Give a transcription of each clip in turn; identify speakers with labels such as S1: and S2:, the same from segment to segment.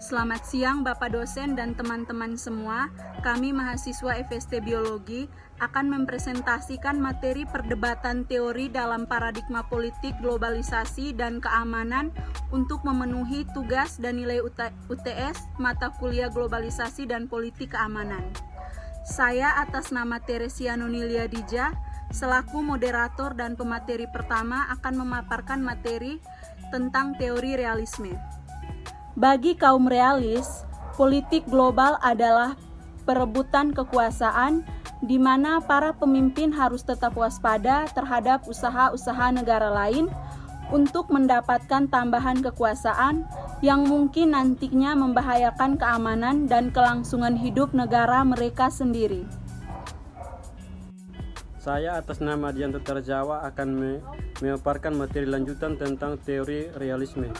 S1: Selamat siang Bapak dosen dan teman-teman semua. Kami mahasiswa FST Biologi akan mempresentasikan materi perdebatan teori dalam paradigma politik globalisasi dan keamanan untuk memenuhi tugas dan nilai UTS mata kuliah globalisasi dan politik keamanan. Saya atas nama Teresia Nunilia Dija, selaku moderator dan pemateri pertama akan memaparkan materi tentang teori realisme. Bagi kaum realis, politik global adalah perebutan kekuasaan di mana para pemimpin harus tetap waspada terhadap usaha-usaha negara lain untuk mendapatkan tambahan kekuasaan yang mungkin nantinya membahayakan keamanan dan kelangsungan hidup negara mereka sendiri.
S2: Saya atas nama Dianto Tarjawa akan memaparkan materi lanjutan tentang teori realisme.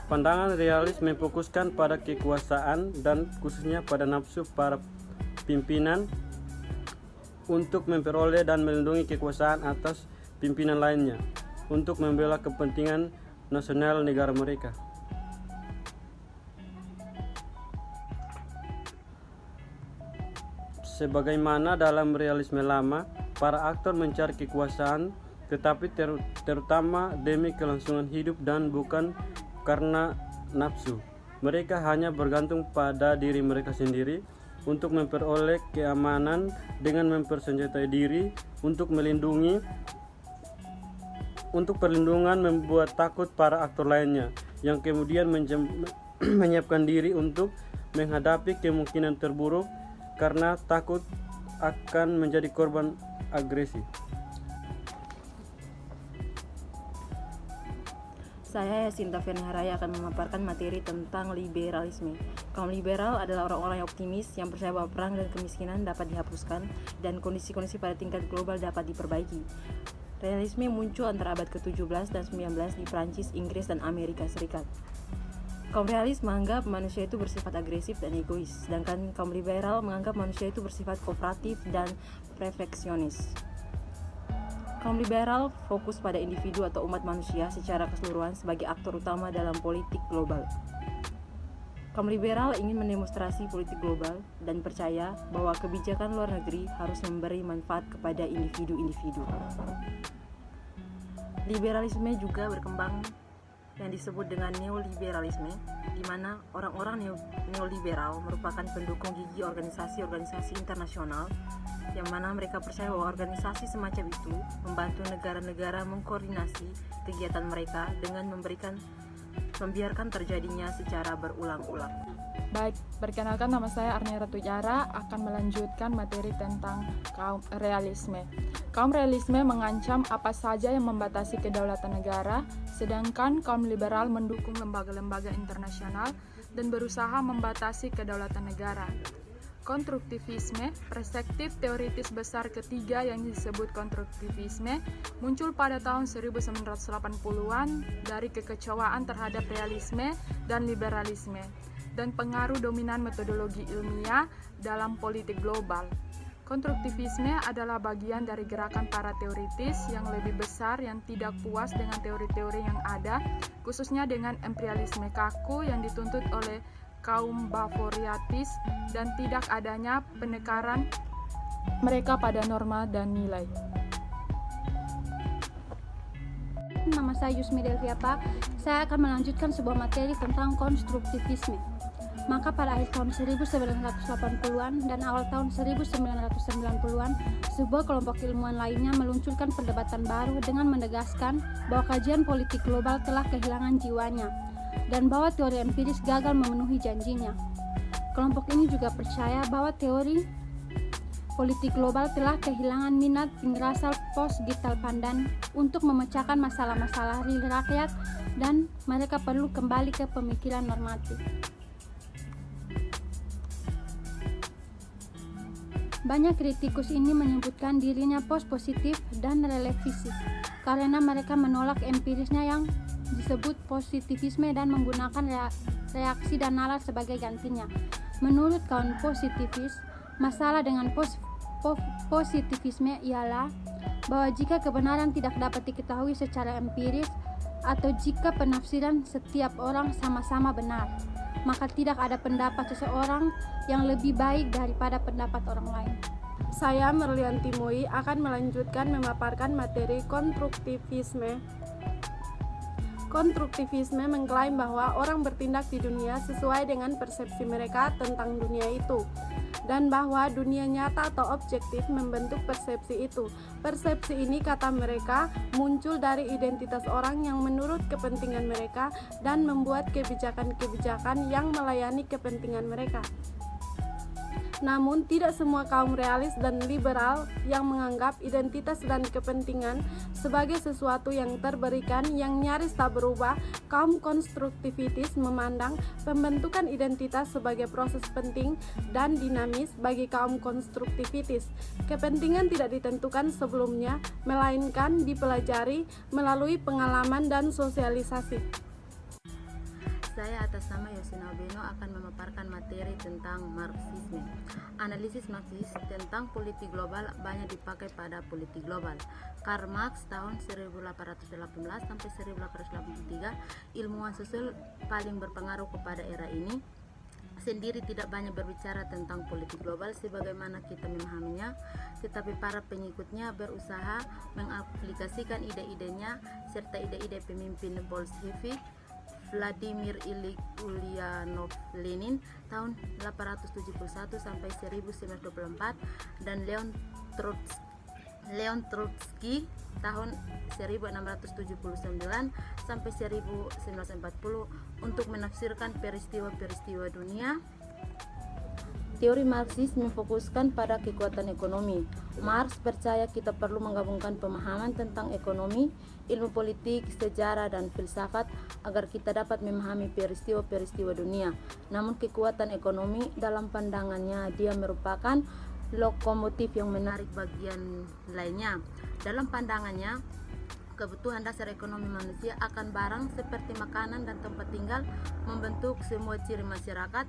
S2: Pandangan realis memfokuskan pada kekuasaan dan khususnya pada nafsu para pimpinan untuk memperoleh dan melindungi kekuasaan atas pimpinan lainnya untuk membela kepentingan nasional negara mereka. Sebagaimana dalam realisme lama, para aktor mencari kekuasaan tetapi terutama demi kelangsungan hidup dan bukan karena nafsu. Mereka hanya bergantung pada diri mereka sendiri untuk memperoleh keamanan dengan mempersenjatai diri untuk perlindungan membuat takut para aktor lainnya yang kemudian menyiapkan diri untuk menghadapi kemungkinan terburuk karena takut akan menjadi korban agresi.
S3: Saya Yasinta Fernaharaya akan memaparkan materi tentang liberalisme. Kaum liberal adalah orang-orang yang optimis yang percaya bahwa perang dan kemiskinan dapat dihapuskan dan kondisi-kondisi pada tingkat global dapat diperbaiki. Realisme muncul antara abad ke-17 dan 19 di Prancis, Inggris, dan Amerika Serikat. Kaum realis menganggap manusia itu bersifat agresif dan egois, sedangkan kaum liberal menganggap manusia itu bersifat kooperatif dan perfeksionis. Kaum liberal fokus pada individu atau umat manusia secara keseluruhan sebagai aktor utama dalam politik global. Kaum liberal ingin mendemonstrasi politik global dan percaya bahwa kebijakan luar negeri harus memberi manfaat kepada individu-individu. Liberalisme juga berkembang yang disebut dengan neoliberalisme, di mana orang-orang neoliberal merupakan pendukung gigi organisasi-organisasi internasional yang mana mereka percaya bahwa organisasi semacam itu membantu negara-negara mengkoordinasi kegiatan mereka dengan membiarkan terjadinya secara berulang-ulang.
S4: Baik, perkenalkan nama saya Arnia Ratu Jara akan melanjutkan materi tentang kaum realisme. Kaum realisme mengancam apa saja yang membatasi kedaulatan negara, sedangkan kaum liberal mendukung lembaga-lembaga internasional dan berusaha membatasi kedaulatan negara. Konstruktivisme, perspektif teoritis besar ketiga yang disebut konstruktivisme, muncul pada tahun 1980-an dari kekecewaan terhadap realisme dan liberalisme, dan pengaruh dominan metodologi ilmiah dalam politik global. Konstruktivisme adalah bagian dari gerakan para teoritis yang lebih besar yang tidak puas dengan teori-teori yang ada, khususnya dengan imperialisme kaku yang dituntut oleh kaum Bavariatis dan tidak adanya penekanan mereka pada norma dan nilai.
S5: Nama saya Yusmi Delviapa. Saya akan melanjutkan sebuah materi tentang konstruktivisme. Maka pada akhir tahun 1980-an dan awal tahun 1990-an, sebuah kelompok ilmuwan lainnya meluncurkan perdebatan baru dengan menegaskan bahwa kajian politik global telah kehilangan jiwanya dan bahwa teori empiris gagal memenuhi janjinya. Kelompok ini juga percaya bahwa teori politik global telah kehilangan minat universal post-Gital Pandan untuk memecahkan masalah-masalah real rakyat dan mereka perlu kembali ke pemikiran normatif. Banyak kritikus ini menyebutkan dirinya post-positif dan relevisif karena mereka menolak empirisnya yang disebut positivisme dan menggunakan reaksi dan nalar sebagai gantinya. Menurut kaum positivis, masalah dengan positivisme ialah bahwa jika kebenaran tidak dapat diketahui secara empiris atau jika penafsiran setiap orang sama-sama benar, maka tidak ada pendapat seseorang yang lebih baik daripada pendapat orang lain.
S6: Saya Merlianti Moi akan melanjutkan memaparkan materi konstruktivisme. Konstruktivisme mengklaim bahwa orang bertindak di dunia sesuai dengan persepsi mereka tentang dunia itu, dan bahwa dunia nyata atau objektif membentuk persepsi itu. Persepsi ini, kata mereka, muncul dari identitas orang yang menurut kepentingan mereka dan membuat kebijakan-kebijakan yang melayani kepentingan mereka. Namun, tidak semua kaum realis dan liberal yang menganggap identitas dan kepentingan sebagai sesuatu yang terberikan yang nyaris tak berubah. Kaum konstruktivitis memandang pembentukan identitas sebagai proses penting dan dinamis. Bagi kaum konstruktivitis, kepentingan tidak ditentukan sebelumnya, melainkan dipelajari melalui pengalaman dan sosialisasi.
S3: Saya atas nama Yosina Beno akan memaparkan materi tentang Marxisme. Analisis Marxis tentang politik global banyak dipakai pada politik global. Karl Marx tahun 1818 sampai 1883, ilmuwan sosial paling berpengaruh kepada era ini, sendiri tidak banyak berbicara tentang politik global sebagaimana kita memahaminya, tetapi para pengikutnya berusaha mengaplikasikan ide-idenya serta ide-ide pemimpin Bolshevik Vladimir Ilyich Ulyanov Lenin tahun 1871 sampai 1924 dan Leon Trotsky tahun 1679 sampai 1940 untuk menafsirkan peristiwa-peristiwa dunia. Teori Marxis memfokuskan pada kekuatan ekonomi. Marx percaya kita perlu menggabungkan pemahaman tentang ekonomi, ilmu politik, sejarah, dan filsafat agar kita dapat memahami peristiwa-peristiwa dunia. Namun kekuatan ekonomi dalam pandangannya dia merupakan lokomotif yang menarik bagian lainnya. Dalam pandangannya, kebutuhan dasar ekonomi manusia akan barang seperti makanan dan tempat tinggal membentuk semua ciri masyarakat,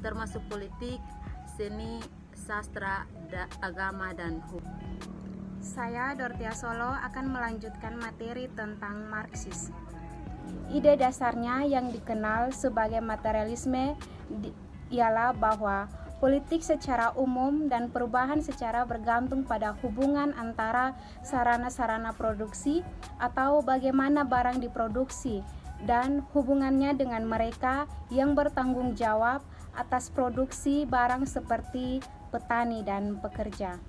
S3: termasuk politik, seni, sastra, agama, dan hukum.
S1: Saya Dortia Solo akan melanjutkan materi tentang Marxis. Ide dasarnya yang dikenal sebagai materialisme ialah bahwa politik secara umum dan perubahan secara bergantung pada hubungan antara sarana-sarana produksi atau bagaimana barang diproduksi dan hubungannya dengan mereka yang bertanggung jawab atas produksi barang seperti petani dan pekerja.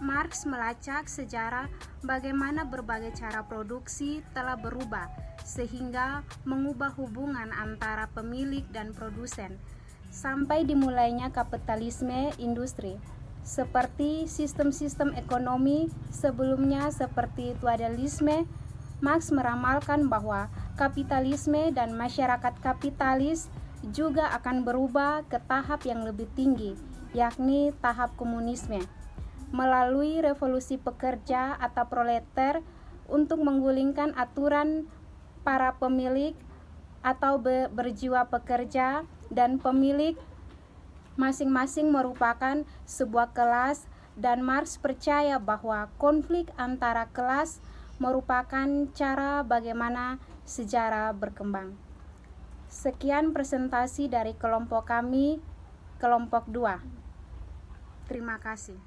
S1: Marx melacak sejarah bagaimana berbagai cara produksi telah berubah sehingga mengubah hubungan antara pemilik dan produsen sampai dimulainya kapitalisme industri. Seperti sistem-sistem ekonomi sebelumnya seperti feudalisme, Marx meramalkan bahwa kapitalisme dan masyarakat kapitalis juga akan berubah ke tahap yang lebih tinggi, yakni tahap komunisme, melalui revolusi pekerja atau proletar untuk menggulingkan aturan para pemilik atau berjiwa pekerja dan pemilik masing-masing merupakan sebuah kelas, dan Marx percaya bahwa konflik antara kelas merupakan cara bagaimana sejarah berkembang. Sekian presentasi dari kelompok kami, kelompok 2. Terima kasih.